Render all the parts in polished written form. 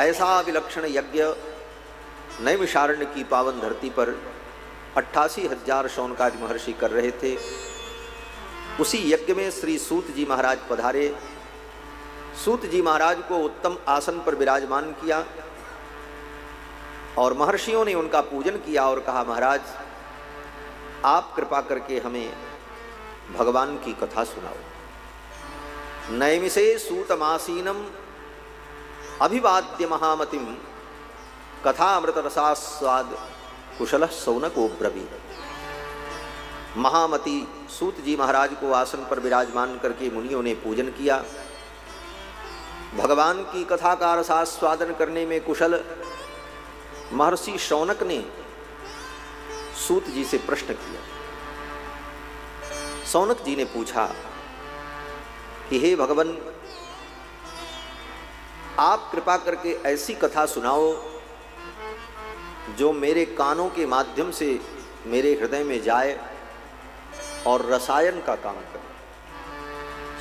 ऐसा विलक्षण यज्ञ नैमिषारण्य की पावन धरती पर 88,000 शौनकादि महर्षि कर रहे थे। उसी यज्ञ में श्री सूत जी महाराज पधारे। सूत जी महाराज को उत्तम आसन पर विराजमान किया और महर्षियों ने उनका पूजन किया और कहा, महाराज आप कृपा करके हमें भगवान की कथा सुनाओ। नैमिषे सूतमासीनम अभिवाद्य महामतिम कथामृत रसास्वाद कुशल सौनको ब्रवीत। महामति सूत जी महाराज को आसन पर विराजमान करके मुनियों ने पूजन किया। भगवान की कथा का रसास्वादन करने में कुशल महर्षि शौनक ने सूत जी से प्रश्न किया। शौनक जी ने पूछा कि हे भगवान, आप कृपा करके ऐसी कथा सुनाओ जो मेरे कानों के माध्यम से मेरे हृदय में जाए और रसायन का काम करे।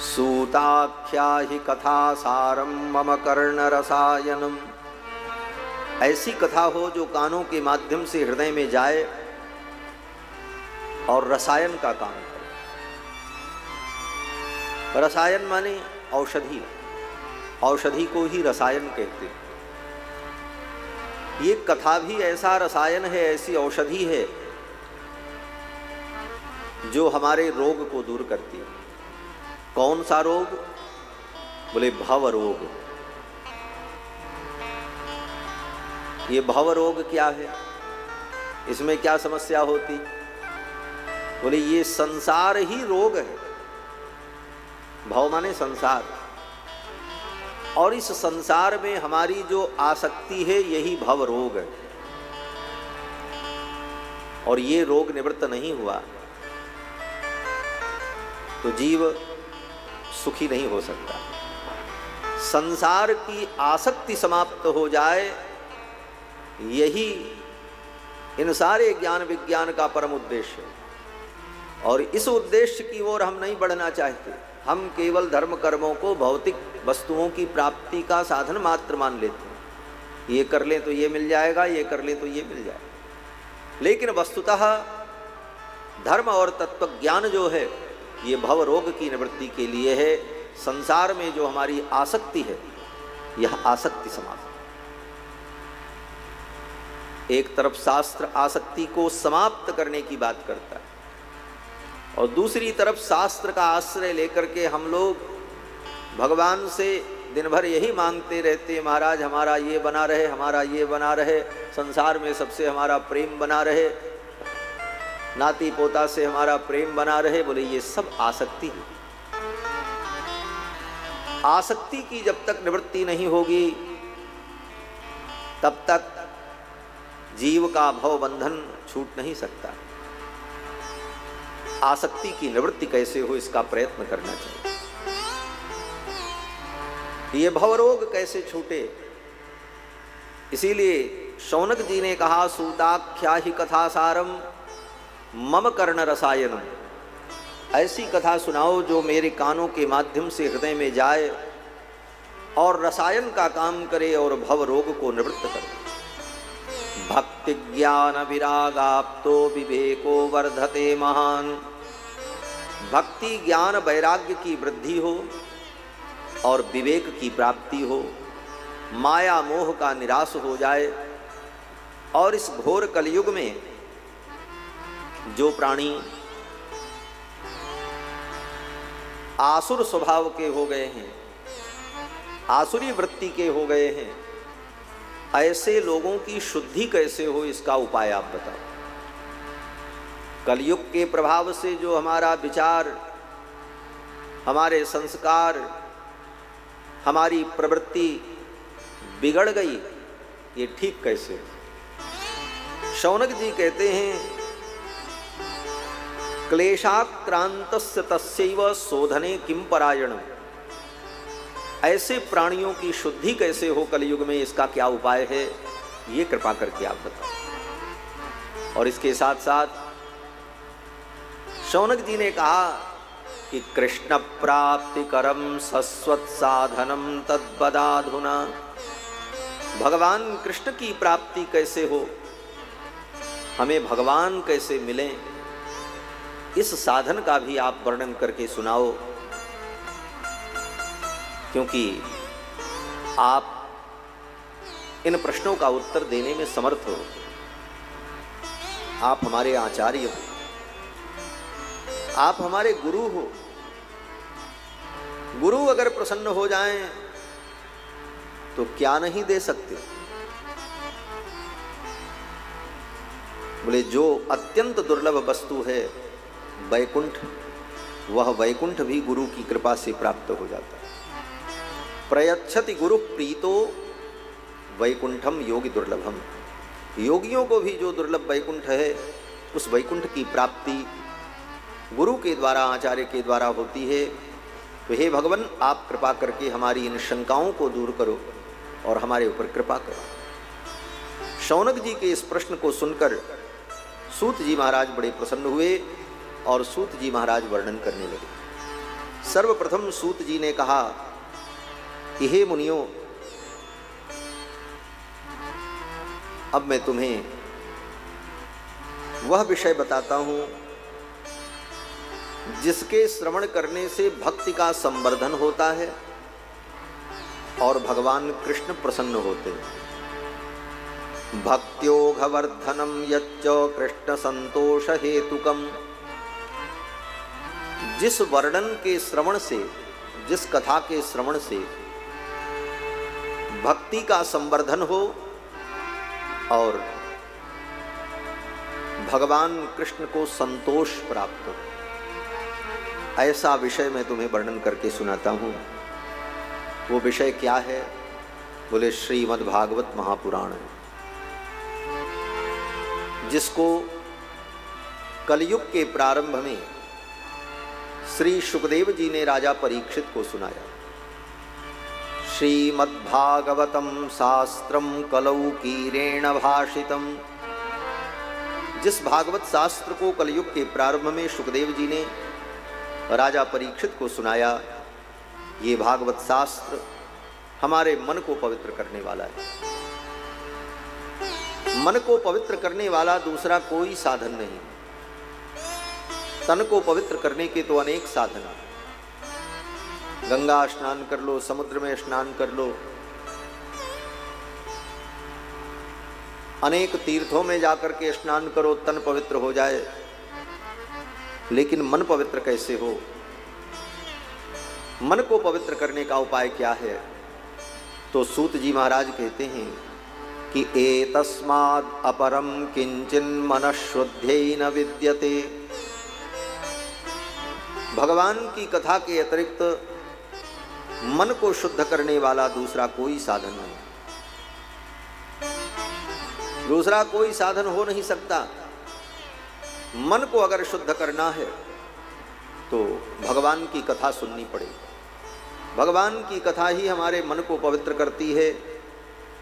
सूताख्या ही कथा सारम मम कर्ण रसायनम। ऐसी कथा हो जो कानों के माध्यम से हृदय में जाए और रसायन का काम करे। रसायन माने औषधि, औषधि को ही रसायन कहते हैं। ये कथा भी ऐसा रसायन है, ऐसी औषधि है जो हमारे रोग को दूर करती है। कौन सा रोग? बोले भव रोग। ये भव रोग क्या है? इसमें क्या समस्या होती? बोले ये संसार ही रोग है। भव माने संसार, और इस संसार में हमारी जो आसक्ति है यही भव रोग है। और ये रोग निवृत्त नहीं हुआ तो जीव सुखी नहीं हो सकता। संसार की आसक्ति समाप्त हो जाए, यही इन सारे ज्ञान विज्ञान का परम उद्देश्य है। और इस उद्देश्य की ओर हम नहीं बढ़ना चाहते। हम केवल धर्म कर्मों को भौतिक वस्तुओं की प्राप्ति का साधन मात्र मान लेते हैं। ये कर लें तो ये मिल जाएगा, ये कर लें तो ये मिल जाएगा। लेकिन वस्तुतः धर्म और तत्व ज्ञान जो है ये भव रोग की निवृत्ति के लिए है। संसार में जो हमारी आसक्ति है यह आसक्ति समाप्त। एक तरफ शास्त्र आसक्ति को समाप्त करने की बात करता है और दूसरी तरफ शास्त्र का आश्रय लेकर के हम लोग भगवान से दिन भर यही मांगते रहते, महाराज हमारा ये बना रहे, हमारा ये बना रहे, संसार में सबसे हमारा प्रेम बना रहे, नाती पोता से हमारा प्रेम बना रहे। बोले ये सब आसक्ति है। आसक्ति की जब तक निवृत्ति नहीं होगी तब तक जीव का भव बंधन छूट नहीं सकता। आसक्ति की निवृत्ति कैसे हो इसका प्रयत्न करना चाहिए। ये भवरोग कैसे छूटे, इसीलिए शौनक जी ने कहा, सूताख्या ही कथा सारम मम कर्ण रसायनम। ऐसी कथा सुनाओ जो मेरे कानों के माध्यम से हृदय में जाए और रसायन का काम करे और भव रोग को निवृत्त करे। भक्ति ज्ञान विरागाप्तो विवेको वर्धते महान। भक्ति ज्ञान वैराग्य की वृद्धि हो और विवेक की प्राप्ति हो, माया मोह का निराश हो जाए। और इस घोर कलयुग में जो प्राणी आसुर स्वभाव के हो गए हैं, आसुरी वृत्ति के हो गए हैं, ऐसे लोगों की शुद्धि कैसे हो इसका उपाय आप बताओ। कलयुग के प्रभाव से जो हमारा विचार, हमारे संस्कार, हमारी प्रवृत्ति बिगड़ गई, ये ठीक कैसे? शौनक जी कहते हैं, क्लेशाक्रांतस्य तस्यैव शोधने किम परायणम। ऐसे प्राणियों की शुद्धि कैसे हो कलयुग में, इसका क्या उपाय है, ये कृपा करके आप बताओ। और इसके साथ साथ शौनक जी ने कहा कि कृष्ण प्राप्ति करम सस्वत साधनम तद्वदाधुना। भगवान कृष्ण की प्राप्ति कैसे हो, हमें भगवान कैसे मिलें, इस साधन का भी आप वर्णन करके सुनाओ, क्योंकि आप इन प्रश्नों का उत्तर देने में समर्थ हो। आप हमारे आचार्य हो, आप हमारे गुरु हो। गुरु अगर प्रसन्न हो जाएं तो क्या नहीं दे सकते। बोले जो अत्यंत दुर्लभ वस्तु है वैकुंठ, वह वैकुंठ भी गुरु की कृपा से प्राप्त हो जाता है। प्रयच्छति गुरु प्रीतो वैकुंठम योगी दुर्लभम। योगियों को भी जो दुर्लभ वैकुंठ है, उस वैकुंठ की प्राप्ति गुरु के द्वारा, आचार्य के द्वारा होती है। तो हे भगवान, आप कृपा करके हमारी इन शंकाओं को दूर करो और हमारे ऊपर कृपा करो। शौनक जी के इस प्रश्न को सुनकर सूत जी महाराज बड़े प्रसन्न हुए और सूत जी महाराज वर्णन करने लगे। सर्वप्रथम सूत जी ने कहा कि हे मुनियों, अब मैं तुम्हें वह विषय बताता हूं जिसके श्रवण करने से भक्ति का संवर्धन होता है और भगवान कृष्ण प्रसन्न होते हैं। भक्त्योघवर्धनम यच्च कृष्ण संतोष हेतुकम। जिस वर्णन के श्रवण से, जिस कथा के श्रवण से भक्ति का संवर्धन हो और भगवान कृष्ण को संतोष प्राप्त हो, ऐसा विषय मैं तुम्हें वर्णन करके सुनाता हूँ। वो विषय क्या है? बोले श्रीमद् भागवत महापुराण, जिसको कलयुग के प्रारंभ में श्री सुखदेव जी ने राजा परीक्षित को सुनाया। श्रीमद्भागवतम शास्त्रम कलौकीरेण भाषितम। जिस भागवत शास्त्र को कलयुग के प्रारंभ में सुखदेव जी ने राजा परीक्षित को सुनाया, ये भागवत शास्त्र हमारे मन को पवित्र करने वाला है। मन को पवित्र करने वाला दूसरा कोई साधन नहीं। तन को पवित्र करने के तो अनेक साधन हैं। गंगा स्नान कर लो, समुद्र में स्नान कर लो, अनेक तीर्थों में जाकर के स्नान करो, तन पवित्र हो जाए। लेकिन मन पवित्र कैसे हो? मन को पवित्र करने का उपाय क्या है? तो सूत जी महाराज कहते हैं कि एतस्माद् अपरम किंचिन मनःशुद्ध्यै न विद्यते। भगवान की कथा के अतिरिक्त मन को शुद्ध करने वाला दूसरा कोई साधन नहीं, दूसरा कोई साधन हो नहीं सकता। मन को अगर शुद्ध करना है तो भगवान की कथा सुननी पड़ेगी। भगवान की कथा ही हमारे मन को पवित्र करती है।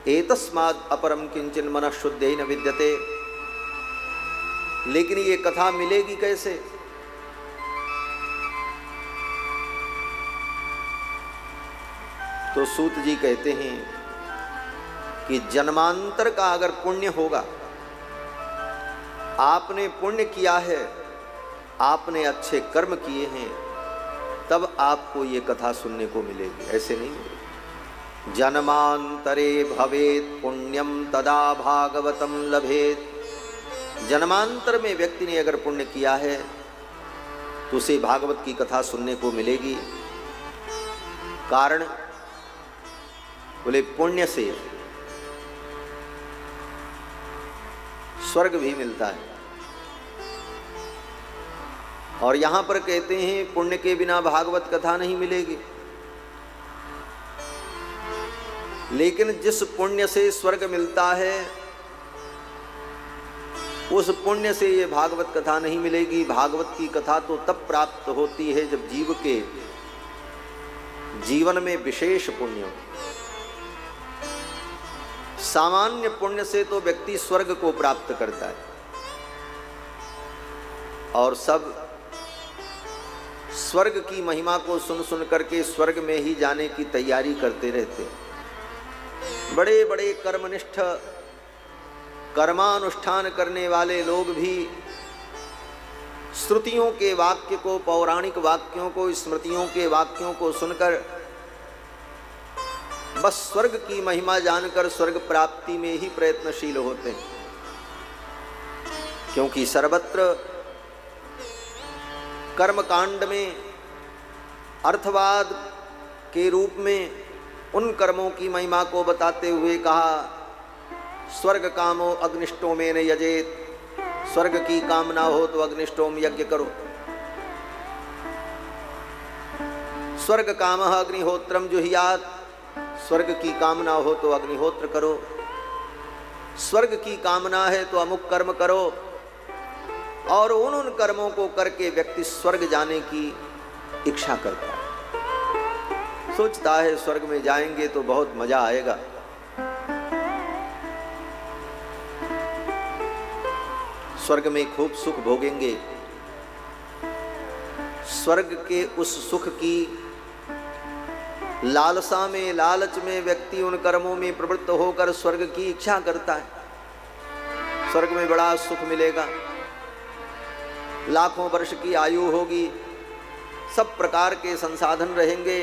एतस्माद् अपरम किंचिन मनःशुद्ध्यै न विद्यते। लेकिन ये कथा मिलेगी कैसे? तो सूत जी कहते हैं कि जन्मांतर का अगर पुण्य होगा, आपने पुण्य किया है, आपने अच्छे कर्म किए हैं, तब आपको ये कथा सुनने को मिलेगी। ऐसे नहीं। जन्मांतरे भवेत पुण्यम तदा भागवतम लभेत। जन्मांतर में व्यक्ति ने अगर पुण्य किया है तो उसे भागवत की कथा सुनने को मिलेगी। कारण बोले पुण्य से स्वर्ग भी मिलता है। और यहां पर कहते हैं पुण्य के बिना भागवत कथा नहीं मिलेगी। लेकिन जिस पुण्य से स्वर्ग मिलता है, उस पुण्य से ये भागवत कथा नहीं मिलेगी। भागवत की कथा तो तब प्राप्त होती है जब जीव के जीवन में विशेष पुण्य हो। सामान्य पुण्य से तो व्यक्ति स्वर्ग को प्राप्त करता है और सब स्वर्ग की महिमा को सुन सुन करके स्वर्ग में ही जाने की तैयारी करते रहते हैं। बड़े बड़े कर्मनिष्ठ कर्मानुष्ठान करने वाले लोग भी श्रुतियों के वाक्य को, पौराणिक वाक्यों को, स्मृतियों के वाक्यों को सुनकर बस स्वर्ग की महिमा जानकर स्वर्ग प्राप्ति में ही प्रयत्नशील होते हैं। क्योंकि सर्वत्र कर्मकांड में अर्थवाद के रूप में उन कर्मों की महिमा को बताते हुए कहा, स्वर्ग कामो अग्निष्टोमेन यजेत, स्वर्ग की कामना हो तो अग्निष्टोम यज्ञ करो। स्वर्ग कामः अग्निहोत्रम जुहियात, स्वर्ग की कामना हो तो अग्निहोत्र करो। स्वर्ग की कामना है तो अमुक कर्म करो, और उन कर्मों को करके व्यक्ति स्वर्ग जाने की इच्छा करता है। सोचता है स्वर्ग में जाएंगे तो बहुत मजा आएगा। स्वर्ग में खूब सुख भोगेंगे। स्वर्ग के उस सुख की लालसा में, लालच में व्यक्ति उन कर्मों में प्रवृत्त होकर स्वर्ग की इच्छा करता है। स्वर्ग में बड़ा सुख मिलेगा, लाखों वर्ष की आयु होगी, सब प्रकार के संसाधन रहेंगे,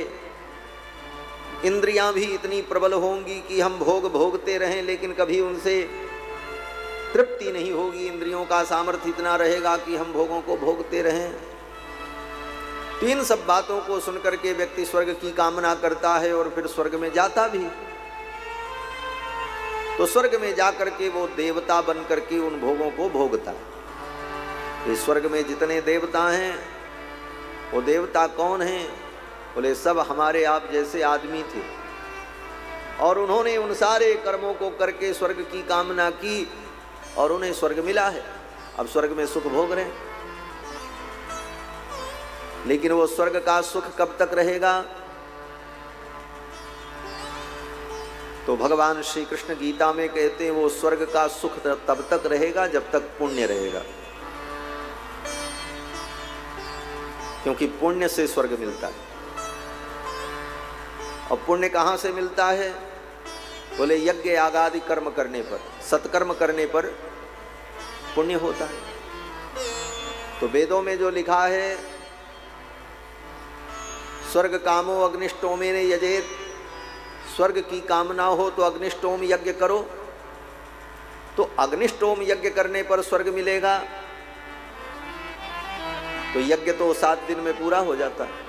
इंद्रियां भी इतनी प्रबल होंगी कि हम भोग भोगते रहें लेकिन कभी उनसे तृप्ति नहीं होगी। इंद्रियों का सामर्थ्य इतना रहेगा कि हम भोगों को भोगते रहें। तो इन सब बातों को सुनकर के व्यक्ति स्वर्ग की कामना करता है और फिर स्वर्ग में जाता भी। तो स्वर्ग में जाकर के वो देवता बन करके उन भोगों को भोगता है। इस स्वर्ग में जितने देवता हैं, वो देवता कौन हैं? बोले सब हमारे आप जैसे आदमी थे, और उन्होंने उन सारे कर्मों को करके स्वर्ग की कामना की और उन्हें स्वर्ग मिला है। अब स्वर्ग में सुख भोग रहे हैं। लेकिन वो स्वर्ग का सुख कब तक रहेगा? तो भगवान श्री कृष्ण गीता में कहते हैं वो स्वर्ग का सुख तब तक रहेगा जब तक पुण्य रहेगा। क्योंकि पुण्य से स्वर्ग मिलता है। और पुण्य कहाँ से मिलता है? बोले यज्ञ यागादि कर्म करने पर, सत्कर्म करने पर पुण्य होता है। तो वेदों में जो लिखा है, स्वर्ग कामो अग्निष्टोमेन यजेत, स्वर्ग की कामना हो तो अग्निष्टोम यज्ञ करो। तो अग्निष्टोम यज्ञ करने पर स्वर्ग मिलेगा। तो यज्ञ तो 7 दिन में पूरा हो जाता है।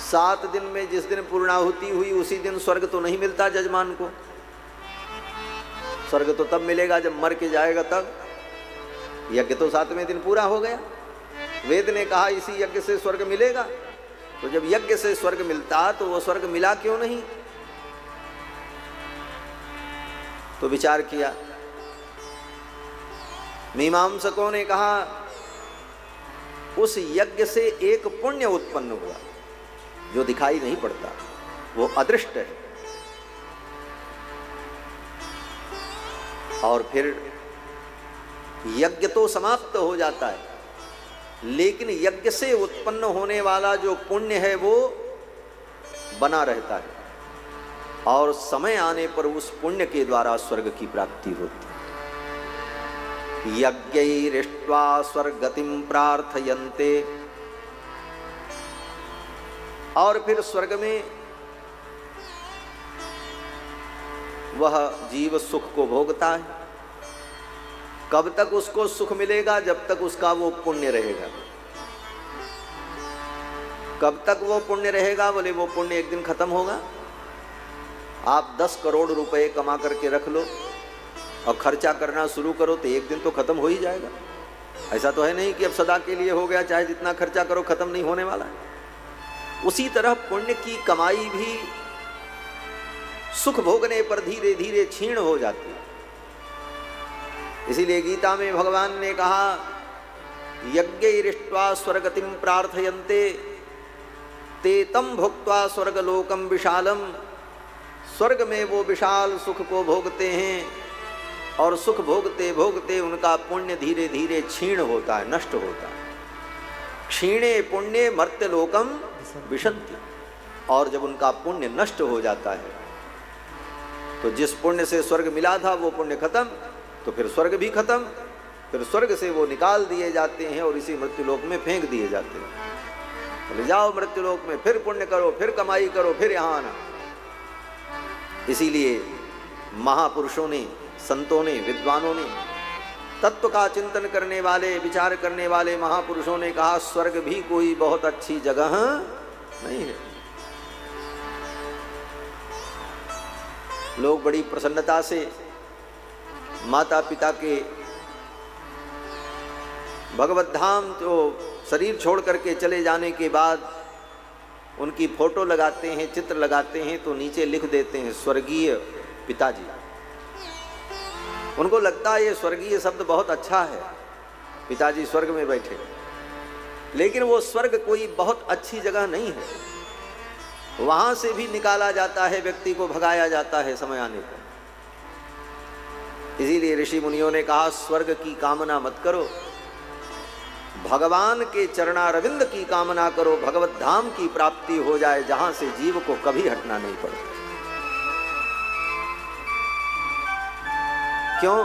7 दिन में जिस दिन पूर्णाहुति हुई उसी दिन स्वर्ग तो नहीं मिलता जजमान को। स्वर्ग तो तब मिलेगा जब मर के जाएगा तब। यज्ञ तो 7वें दिन पूरा हो गया। वेद ने कहा इसी यज्ञ से स्वर्ग मिलेगा। तो जब यज्ञ से स्वर्ग मिलता तो वो स्वर्ग मिला क्यों नहीं? तो विचार किया। मीमांसकों ने कहा उस यज्ञ से एक पुण्य उत्पन्न हुआ जो दिखाई नहीं पड़ता, वो अदृष्ट है। और फिर यज्ञ तो समाप्त हो जाता है, लेकिन यज्ञ से उत्पन्न होने वाला जो पुण्य है वो बना रहता है, और समय आने पर उस पुण्य के द्वारा स्वर्ग की प्राप्ति होती है। यज्ञैरिष्ट्वा स्वर्गतिं प्रार्थयन्ते, और फिर स्वर्ग में वह जीव सुख को भोगता है। कब तक उसको सुख मिलेगा? जब तक उसका वो पुण्य रहेगा। कब तक वो पुण्य रहेगा? बोले वो पुण्य एक दिन खत्म होगा। आप 10 करोड़ रुपए कमा करके रख लो और खर्चा करना शुरू करो तो एक दिन तो खत्म हो ही जाएगा। ऐसा तो है नहीं कि अब सदा के लिए हो गया, चाहे जितना खर्चा करो खत्म नहीं होने वाला है। उसी तरह पुण्य की कमाई भी सुख भोगने पर धीरे धीरे क्षीण हो जाती है। इसीलिए गीता में भगवान ने कहा यज्ञैरिष्ट्वा स्वर्गतिं प्रार्थयन्ते ते तं भुक्त्वा स्वर्गलोकम विशालम। स्वर्ग में वो विशाल सुख को भोगते हैं और सुख भोगते भोगते उनका पुण्य धीरे धीरे क्षीण होता है, नष्ट होता है। क्षीणे पुण्य मर्त्यलोकम विशन्ति। और जब उनका पुण्य नष्ट हो जाता है तो जिस पुण्य से स्वर्ग मिला था वो पुण्य खत्म, तो फिर स्वर्ग भी खत्म, फिर स्वर्ग से वो निकाल दिए जाते हैं और इसी मृत्युलोक में फेंक दिए जाते हैं। ले जाओ मृत्युलोक में, फिर पुण्य करो, फिर कमाई करो, फिर यहाँ आना। इसीलिए महापुरुषों ने, संतों ने, विद्वानों ने, तत्व का चिंतन करने वाले, विचार करने वाले महापुरुषों ने कहा स्वर्ग भी कोई बहुत अच्छी जगह नहीं है। लोग बड़ी प्रसन्नता से माता पिता के भगवत धाम जो शरीर छोड़ करके चले जाने के बाद उनकी फोटो लगाते हैं, चित्र लगाते हैं, तो नीचे लिख देते हैं स्वर्गीय पिताजी। उनको लगता है ये स्वर्गीय शब्द बहुत अच्छा है, पिताजी स्वर्ग में बैठे। लेकिन वो स्वर्ग कोई बहुत अच्छी जगह नहीं है। वहां से भी निकाला जाता है, व्यक्ति को भगाया जाता है समय आने पर। इसीलिए ऋषि मुनियों ने कहा स्वर्ग की कामना मत करो, भगवान के चरणारविंद की कामना करो, भगवत धाम की प्राप्ति हो जाए जहां से जीव को कभी हटना नहीं पड़ता। क्यों?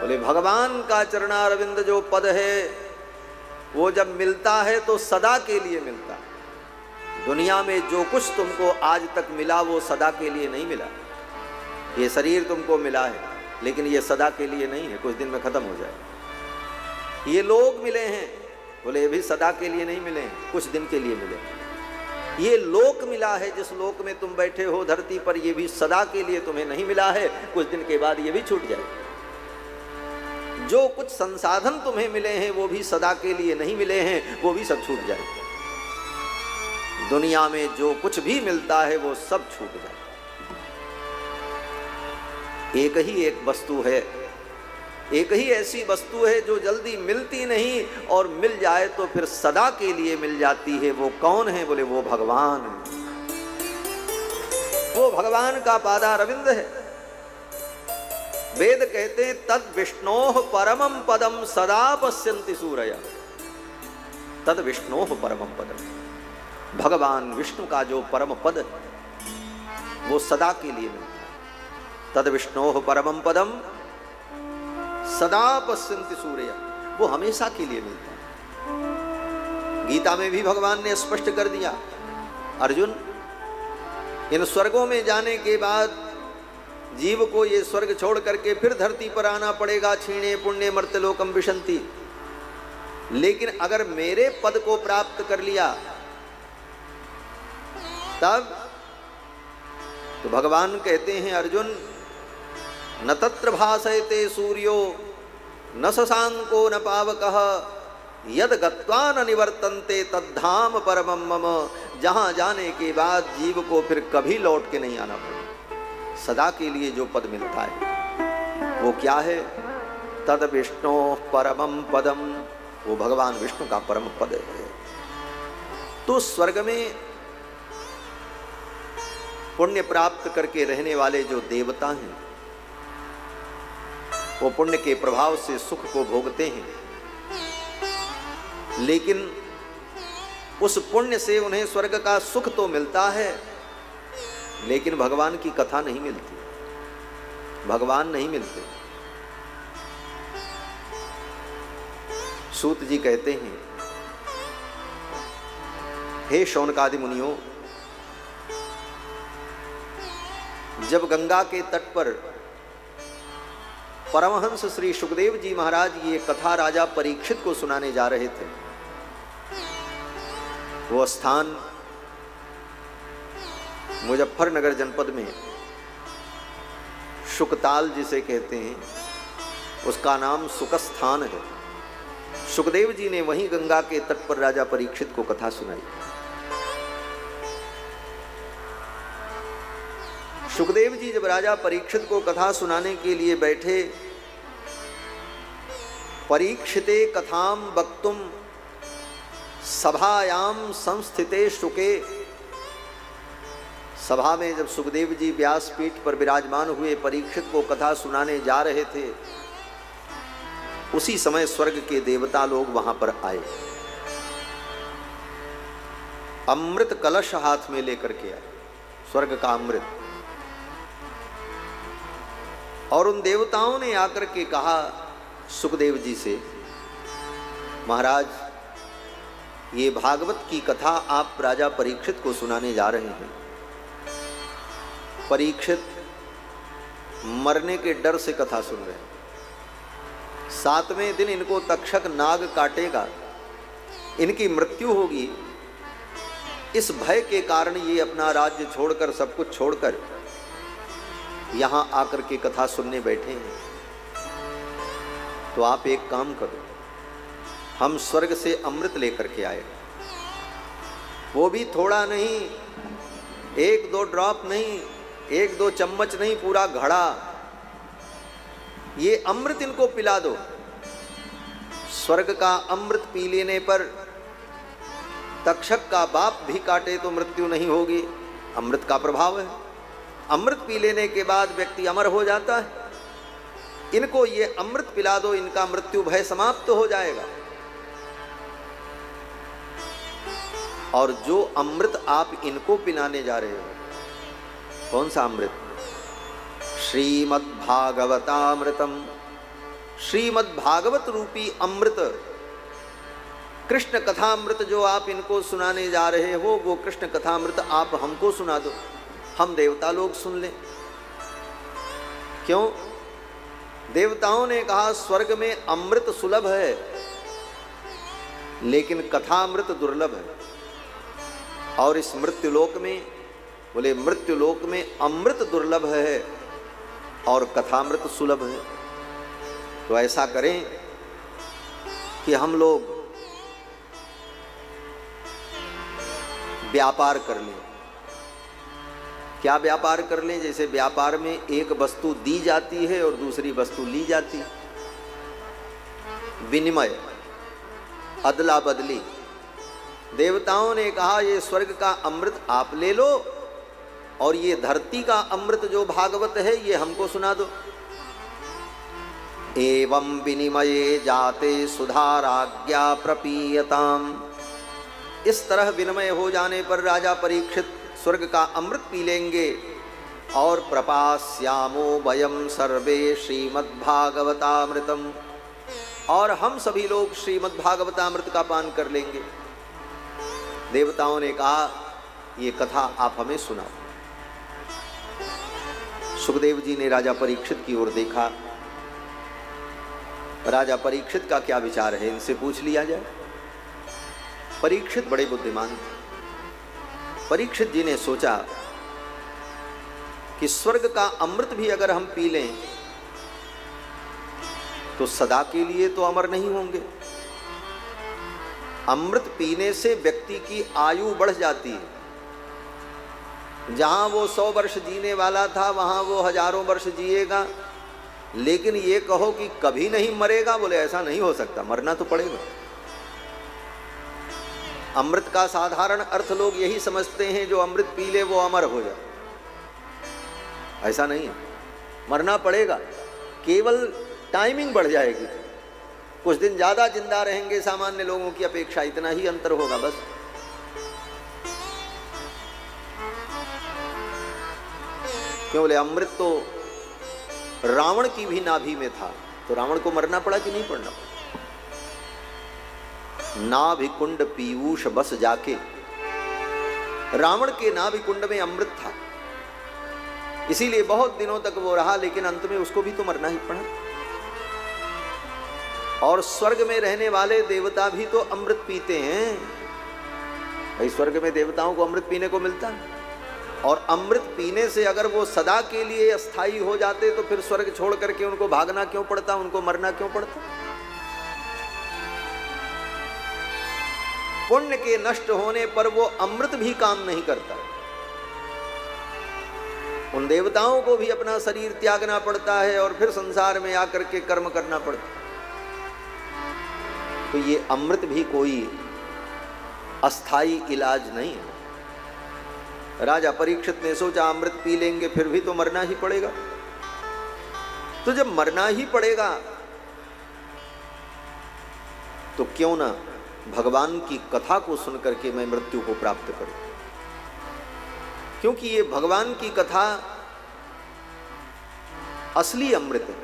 बोले भगवान का चरणारविंद जो पद है वो जब मिलता है तो सदा के लिए मिलता है। दुनिया में जो कुछ तुमको आज तक मिला वो सदा के लिए नहीं मिला। ये शरीर तुमको मिला है लेकिन ये सदा के लिए नहीं है, कुछ दिन में खत्म हो जाए। ये लोग मिले हैं, बोले ये भी सदा के लिए नहीं मिले हैं, कुछ दिन के लिए मिले हैं। ये लोक मिला है, जिस लोक में तुम बैठे हो धरती पर, ये भी सदा के लिए तुम्हें नहीं मिला है, कुछ दिन के बाद ये भी छूट जाए। जो कुछ संसाधन तुम्हें मिले हैं वो भी सदा के लिए नहीं मिले हैं, वो भी सब छूट जाए। दुनिया में जो कुछ भी मिलता है वो सब छूट जाए। एक ही एक वस्तु है, एक ही ऐसी वस्तु है जो जल्दी मिलती नहीं और मिल जाए तो फिर सदा के लिए मिल जाती है। वो कौन है? बोले वो भगवान। वो भगवान का पादारविंद है। वेद कहते हैं तद विष्णोः परमं पदम सदा पश्यन्ति सूरया। तद विष्णोः परमं पदम, भगवान विष्णु का जो परम पद है वो सदा के लिए मिलता है। तद विष्णोः परमं पदम सदा पश्यन्ति सूर्या, वो हमेशा के लिए मिलता है। गीता में भी भगवान ने स्पष्ट कर दिया, अर्जुन इन स्वर्गों में जाने के बाद जीव को ये स्वर्ग छोड़ करके फिर धरती पर आना पड़ेगा। क्षीणे पुण्य मर्त्यलोकम विशन्ति। लेकिन अगर मेरे पद को प्राप्त कर लिया तब तो भगवान कहते हैं अर्जुन न तत्र भासयते सूर्यो न शशांको न पावकः यद गत्वा न निवर्तन्ते तद्धाम परमं मम। जहाँ जाने के बाद जीव को फिर कभी लौट के नहीं आना पड़े, सदा के लिए जो पद मिलता है वो क्या है? तद विष्णु परमं पदम, वो भगवान विष्णु का परम पद है। तो स्वर्ग में पुण्य प्राप्त करके रहने वाले जो देवता हैं वो पुण्य के प्रभाव से सुख को भोगते हैं, लेकिन उस पुण्य से उन्हें स्वर्ग का सुख तो मिलता है लेकिन भगवान की कथा नहीं मिलती, भगवान नहीं मिलते। सूत जी कहते हैं हे शौनकादि मुनियों, जब गंगा के तट पर परमहंस श्री सुखदेव जी महाराज ये कथा राजा परीक्षित को सुनाने जा रहे थे, वो स्थान मुजफ्फरनगर जनपद में शुकताल जिसे कहते हैं उसका नाम सुकस्थान है। सुखदेव जी ने वहीं गंगा के तट पर राजा परीक्षित को कथा सुनाई। सुखदेव जी जब राजा परीक्षित को कथा सुनाने के लिए बैठे, परीक्षिते कथाम वक्तुम सभायाम संस्थिते शुके। सभा में जब सुखदेव जी व्यासपीठ पर विराजमान हुए परीक्षित को कथा सुनाने जा रहे थे, उसी समय स्वर्ग के देवता लोग वहां पर आए। अमृत कलश हाथ में लेकर के आए, स्वर्ग का अमृत। और उन देवताओं ने आकर के कहा सुखदेव जी से, महाराज ये भागवत की कथा आप राजा परीक्षित को सुनाने जा रहे हैं। परीक्षित मरने के डर से कथा सुन रहे हैं। 7वें दिन इनको तक्षक नाग काटेगा, इनकी मृत्यु होगी। इस भय के कारण ये अपना राज्य छोड़कर, सब कुछ छोड़कर यहाँ आकर के कथा सुनने बैठे हैं। तो आप एक काम करो, हम स्वर्ग से अमृत लेकर के आए, वो भी थोड़ा नहीं, 1-2 ड्रॉप नहीं, 1-2 चम्मच नहीं, पूरा घड़ा। ये अमृत इनको पिला दो। स्वर्ग का अमृत पी लेने पर तक्षक का बाप भी काटे तो मृत्यु नहीं होगी, अमृत का प्रभाव है। अमृत पी लेने के बाद व्यक्ति अमर हो जाता है। इनको ये अमृत पिला दो, इनका मृत्यु भय समाप्त हो जाएगा। और जो अमृत आप इनको पिलाने जा रहे हो, कौन सा अमृत? श्रीमद्भागवतामृतम, श्रीमद्भागवत रूपी अमृत, कृष्ण कथामृत जो आप इनको सुनाने जा रहे हो, वो कृष्ण कथामृत आप हमको सुना दो, हम देवता लोग सुन लें। क्यों? देवताओं ने कहा स्वर्ग में अमृत सुलभ है, लेकिन कथामृत दुर्लभ है। और इस मृत्युलोक में, बोले मृत्युलोक में अमृत दुर्लभ है और कथामृत सुलभ है। तो ऐसा करें कि हम लोग व्यापार कर लें। क्या व्यापार कर लें? जैसे व्यापार में एक वस्तु दी जाती है और दूसरी वस्तु ली जाती है, विनिमय, अदला बदली। देवताओं ने कहा ये स्वर्ग का अमृत आप ले लो और ये धरती का अमृत जो भागवत है ये हमको सुना दो। एवं विनिमये जाते सुधाराज्ञा प्रपीयताम। इस तरह विनिमय हो जाने पर राजा परीक्षित स्वर्ग का अमृत पी लेंगे और प्रपास्यामो वयम सर्वे श्रीमद्भागवतामृतम, और हम सभी लोग श्रीमद्भागवतामृत का पान कर लेंगे। देवताओं ने कहा ये कथा आप हमें सुनाओ। सुखदेव जी ने राजा परीक्षित की ओर देखा। राजा परीक्षित का क्या विचार है, इनसे पूछ लिया जाए। परीक्षित बड़े बुद्धिमान थे। परीक्षित जी ने सोचा कि स्वर्ग का अमृत भी अगर हम पी लें तो सदा के लिए तो अमर नहीं होंगे। अमृत पीने से व्यक्ति की आयु बढ़ जाती है। जहां वो 100 वर्ष जीने वाला था वहां वो हजारों वर्ष जिएगा। लेकिन ये कहो कि कभी नहीं मरेगा, बोले ऐसा नहीं हो सकता, मरना तो पड़ेगा। अमृत का साधारण अर्थ लोग यही समझते हैं, जो अमृत पी ले वो अमर हो जाए। ऐसा नहीं है, मरना पड़ेगा, केवल टाइमिंग बढ़ जाएगी। कुछ दिन ज़्यादा जिंदा रहेंगे सामान्य लोगों की अपेक्षा, इतना ही अंतर होगा बस। क्यों? बोले अमृत तो रावण की भी नाभि में था, तो रावण को मरना पड़ा कि नहीं पड़ना पड़ा? नाभि कुंड पीयूष बस जाके, रावण के नाभि कुंड में अमृत था, इसीलिए बहुत दिनों तक वो रहा, लेकिन अंत में उसको भी तो मरना ही पड़ा। और स्वर्ग में रहने वाले देवता भी तो अमृत पीते हैं। भाई स्वर्ग में देवताओं को अमृत पीने को मिलता है, और अमृत पीने से अगर वो सदा के लिए अस्थायी हो जाते तो फिर स्वर्ग छोड़ करके उनको भागना क्यों पड़ता, उनको मरना क्यों पड़ता? पुण्य के नष्ट होने पर वो अमृत भी काम नहीं करता। उन देवताओं को भी अपना शरीर त्यागना पड़ता है और फिर संसार में आकर के कर्म करना पड़ता है। तो ये अमृत भी कोई अस्थाई इलाज नहीं है। राजा परीक्षित ने सोचा अमृत पी लेंगे फिर भी तो मरना ही पड़ेगा। तो जब मरना ही पड़ेगा तो क्यों ना भगवान की कथा को सुनकर के मैं मृत्यु को प्राप्त करूं। क्योंकि ये भगवान की कथा असली अमृत है।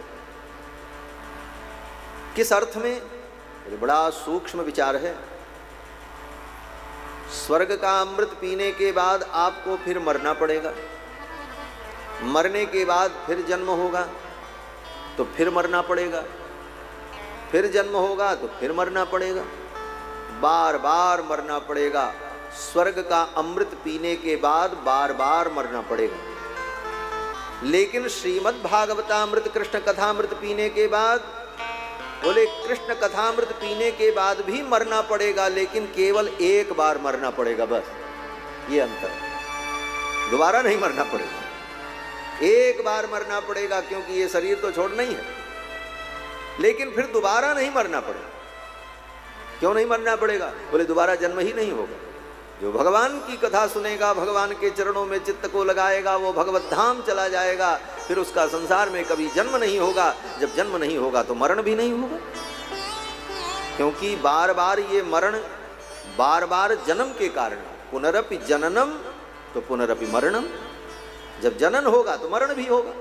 किस अर्थ में? ये बड़ा सूक्ष्म विचार है। स्वर्ग का अमृत पीने के बाद आपको फिर मरना पड़ेगा, मरने के बाद फिर जन्म होगा तो फिर मरना पड़ेगा, फिर जन्म होगा तो फिर मरना पड़ेगा, बार बार मरना पड़ेगा। स्वर्ग का अमृत पीने के बाद बार बार मरना पड़ेगा। लेकिन श्रीमद् भागवतामृत कृष्ण कथामृत पीने के बाद, बोले कृष्ण कथामृत पीने के बाद भी मरना पड़ेगा, लेकिन केवल एक बार मरना पड़ेगा, बस ये अंतर। दोबारा नहीं मरना पड़ेगा, एक बार मरना पड़ेगा, क्योंकि ये शरीर तो छोड़ना ही है, लेकिन फिर दोबारा नहीं मरना पड़ेगा। क्यों नहीं मरना पड़ेगा? बोले दोबारा जन्म ही नहीं होगा। जो भगवान की कथा सुनेगा, भगवान के चरणों में चित्त को लगाएगा, वो भगवत धाम चला जाएगा, फिर उसका संसार में कभी जन्म नहीं होगा। जब जन्म नहीं होगा तो मरण भी नहीं होगा, क्योंकि बार बार ये मरण, बार बार जन्म के कारण, पुनरपि जननम तो पुनरपि मरणम। जब जनन होगा तो मरण भी होगा,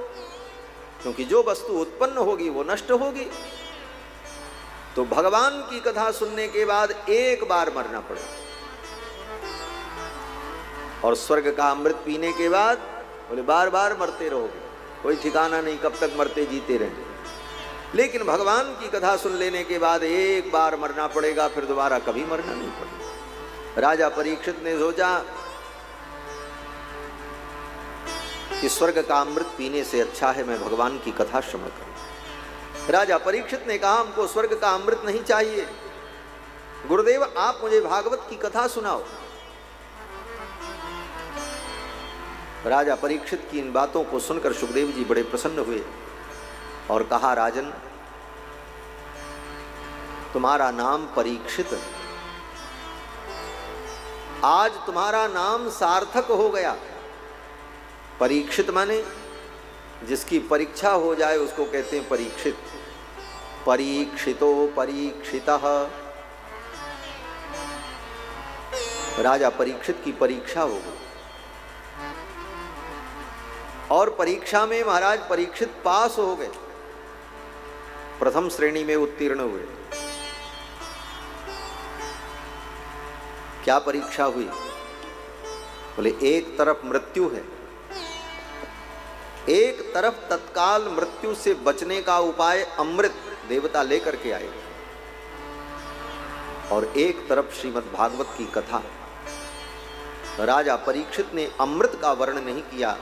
क्योंकि जो वस्तु उत्पन्न होगी वो नष्ट होगी। तो भगवान की कथा सुनने के बाद एक बार मरना पड़ेगा। और स्वर्ग का अमृत पीने के बाद बोले बार बार मरते रहोगे, कोई ठिकाना नहीं कब तक मरते जीते रहेंगे। लेकिन भगवान की कथा सुन लेने के बाद एक बार मरना पड़ेगा, फिर दोबारा कभी मरना नहीं पड़ेगा। राजा परीक्षित ने सोचा कि स्वर्ग का अमृत पीने से अच्छा है मैं भगवान की कथा श्रवण करूं। राजा परीक्षित ने कहा हमको स्वर्ग का अमृत नहीं चाहिए, गुरुदेव आप मुझे भागवत की कथा सुनाओ। राजा परीक्षित की इन बातों को सुनकर सुखदेव जी बड़े प्रसन्न हुए और कहा राजन तुम्हारा नाम परीक्षित, आज तुम्हारा नाम सार्थक हो गया। परीक्षित माने जिसकी परीक्षा हो जाए उसको कहते हैं परीक्षित। परीक्षितो परीक्षितः, राजा परीक्षित की परीक्षा हो गई और परीक्षा में महाराज परीक्षित पास हो गए, प्रथम श्रेणी में उत्तीर्ण हुए। क्या परीक्षा हुई? बोले एक तरफ मृत्यु है, एक तरफ तत्काल मृत्यु से बचने का उपाय अमृत देवता लेकर के आए, और एक तरफ श्रीमद् भागवत की कथा। राजा परीक्षित ने अमृत का वर्णन नहीं किया,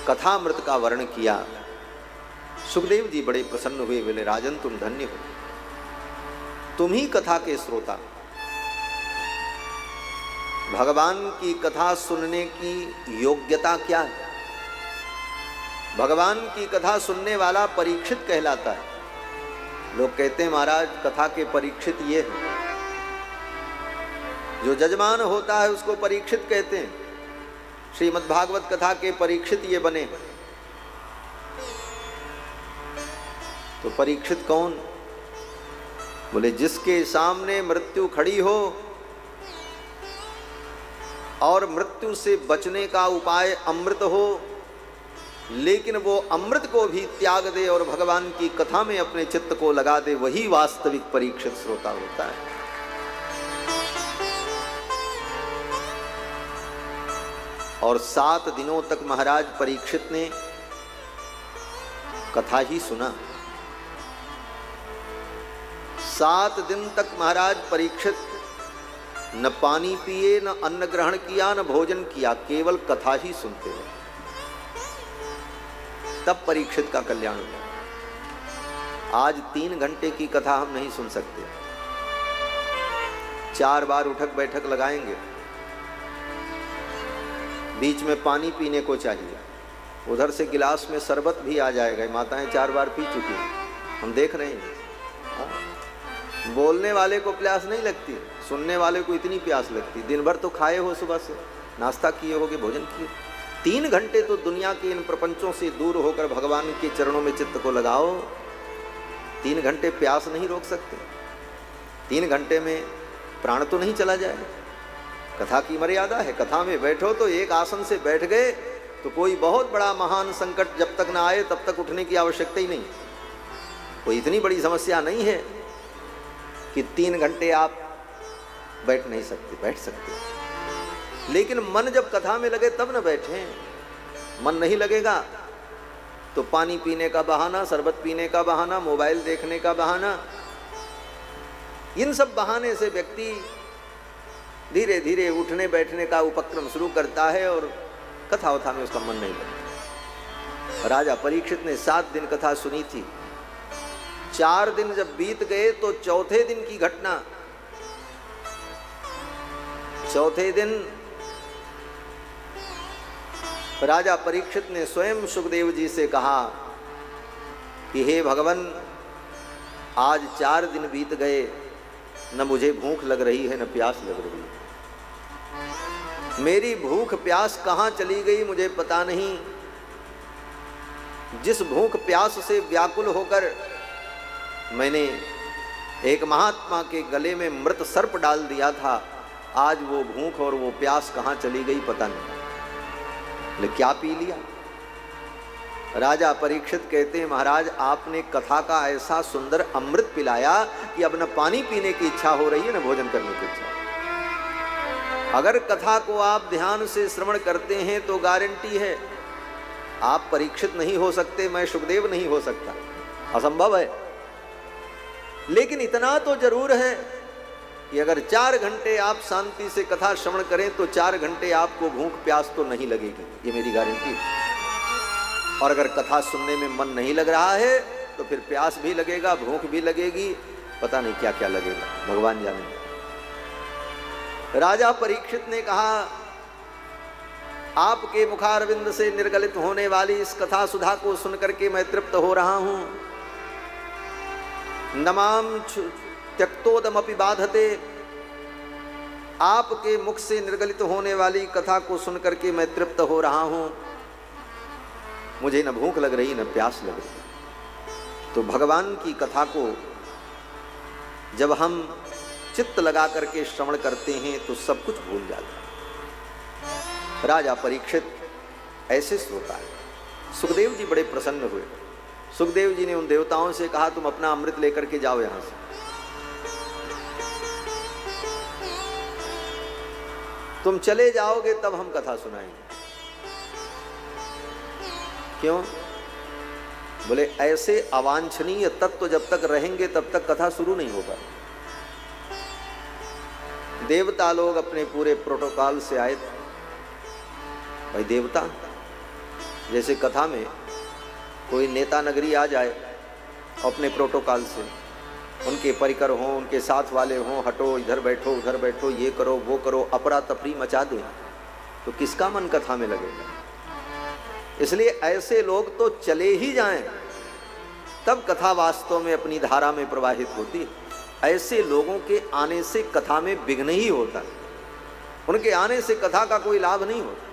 कथामृत का वर्णन किया। सुखदेव जी बड़े प्रसन्न हुए, बोले राजन तुम धन्य हो, तुम ही कथा के श्रोता। भगवान की कथा सुनने की योग्यता क्या है? भगवान की कथा सुनने वाला परीक्षित कहलाता है। लोग कहते हैं महाराज कथा के परीक्षित ये है, जो जजमान होता है उसको परीक्षित कहते हैं। श्रीमद् भागवत कथा के परीक्षित ये बने। तो परीक्षित कौन? बोले जिसके सामने मृत्यु खड़ी हो और मृत्यु से बचने का उपाय अमृत हो, लेकिन वो अमृत को भी त्याग दे और भगवान की कथा में अपने चित्त को लगा दे, वही वास्तविक परीक्षित श्रोता होता है। और 7 दिनों तक महाराज परीक्षित ने कथा ही सुना। 7 दिन तक महाराज परीक्षित न पानी पिए, न अन्न ग्रहण किया, न भोजन किया, केवल कथा ही सुनते रहे। तब परीक्षित का कल्याण हुआ। आज 3 घंटे की कथा हम नहीं सुन सकते, 4 बार उठक बैठक लगाएंगे, बीच में पानी पीने को चाहिए, उधर से गिलास में शरबत भी आ जाएगा। माताएं 4 बार पी चुकी हैं, हम देख रहे हैं। बोलने वाले को प्यास नहीं लगती, सुनने वाले को इतनी प्यास लगती। दिन भर तो खाए हो, सुबह से नाश्ता किए होगे, भोजन किए, 3 घंटे तो दुनिया के इन प्रपंचों से दूर होकर भगवान के चरणों में चित्त को लगाओ। 3 घंटे प्यास नहीं रोक सकते, 3 घंटे में प्राण तो नहीं चला जाएगा। कथा की मर्यादा है। कथा में बैठो तो एक आसन से बैठ गए तो कोई बहुत बड़ा महान संकट जब तक ना आए तब तक उठने की आवश्यकता ही नहीं। कोई इतनी बड़ी समस्या नहीं है कि 3 घंटे आप बैठ नहीं सकते, बैठ सकते, लेकिन मन जब कथा में लगे तब न बैठें। मन नहीं लगेगा तो पानी पीने का बहाना, शरबत पीने का बहाना, मोबाइल देखने का बहाना, इन सब बहाने से व्यक्ति धीरे धीरे उठने बैठने का उपक्रम शुरू करता है और कथा वथा में उसका मन नहीं लगता। राजा परीक्षित ने 7 दिन कथा सुनी थी। 4 दिन जब बीत गए तो चौथे दिन की घटना, चौथे दिन राजा परीक्षित ने स्वयं सुखदेव जी से कहा कि हे भगवान, आज 4 दिन बीत गए, न मुझे भूख लग रही है न प्यास लग रही है। मेरी भूख प्यास कहाँ चली गई मुझे पता नहीं। जिस भूख प्यास से व्याकुल होकर मैंने एक महात्मा के गले में मृत सर्प डाल दिया था, आज वो भूख और वो प्यास कहाँ चली गई पता नहीं। लेकिन क्या पी लिया? राजा परीक्षित कहते हैं, महाराज आपने कथा का ऐसा सुंदर अमृत पिलाया कि अब न पानी पीने की इच्छा हो रही है न भोजन करने की इच्छा। अगर कथा को आप ध्यान से श्रवण करते हैं तो गारंटी है आप परीक्षित नहीं हो सकते, मैं सुखदेव नहीं हो सकता, असंभव है। लेकिन इतना तो जरूर है कि अगर 4 घंटे आप शांति से कथा श्रवण करें तो 4 घंटे आपको भूख प्यास तो नहीं लगेगी, ये मेरी गारंटी है। और अगर कथा सुनने में मन नहीं लग रहा है तो फिर प्यास भी लगेगा, भूख भी लगेगी, पता नहीं क्या क्या लगेगा, भगवान जाने। राजा परीक्षित ने कहा, आपके मुखारविंद से निर्गलित होने वाली इस कथा सुधा को सुनकर के मैं तृप्त हो रहा हूं। नमाम त्यक्तोदमपि बाधते, आपके मुख से निर्गलित होने वाली कथा को सुनकर के मैं तृप्त हो रहा हूं। मुझे न भूख लग रही न प्यास लग रही। तो भगवान की कथा को जब हम चित्त लगा करके श्रवण करते हैं तो सब कुछ भूल जाता है। राजा परीक्षित ऐसे श्रोता है। सुखदेव जी बड़े प्रसन्न हुए। सुखदेव जी ने उन देवताओं से कहा, तुम अपना अमृत लेकर के जाओ यहां से, तुम चले जाओगे तब हम कथा सुनाएंगे। क्यों? बोले ऐसे अवांछनीय तत्व जब तक रहेंगे तब तक कथा शुरू नहीं होगा। देवता लोग अपने पूरे प्रोटोकॉल से आए थे। भाई देवता, जैसे कथा में कोई नेता नगरी आ जाए अपने प्रोटोकॉल से, उनके परिकर हों, उनके साथ वाले हों, हटो इधर बैठो उधर बैठो, ये करो वो करो, अफरा तफरी मचा दें, तो किसका मन कथा में लगेगा? इसलिए ऐसे लोग तो चले ही जाएं तब कथा वास्तव में अपनी धारा में प्रवाहित होती है। ऐसे लोगों के आने से कथा में विघ्न ही होता है, उनके आने से कथा का कोई लाभ नहीं होता।